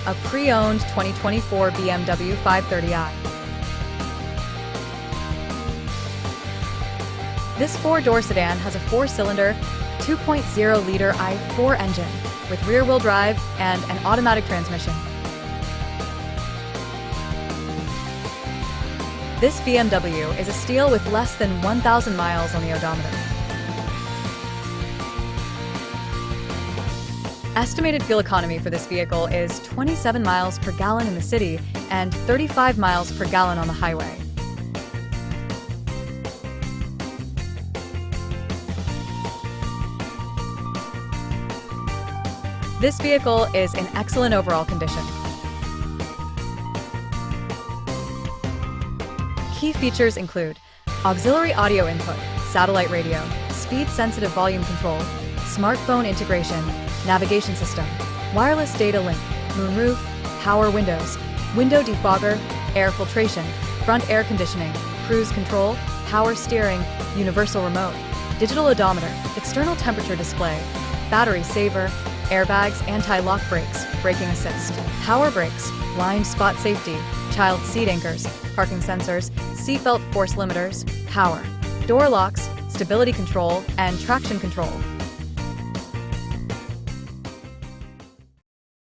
a pre-owned 2024 BMW 530i. This four-door sedan has a four-cylinder, 2.0-liter i4 engine with rear-wheel drive and an automatic transmission. This BMW is a steal with less than 1,000 miles on the odometer. Estimated fuel economy for this vehicle is 27 miles per gallon in the city and 35 miles per gallon on the highway. This vehicle is in excellent overall condition. Key features include auxiliary audio input, satellite radio, speed-sensitive volume control, smartphone integration, navigation system, wireless data link, moonroof, power windows, window defogger, air filtration, front air conditioning, cruise control, power steering, universal remote, digital odometer, external temperature display, battery saver, airbags, anti-lock brakes, braking assist, power brakes, blind spot safety, child seat anchors, parking sensors, seatbelt force limiters, power, door locks, stability control, and traction control.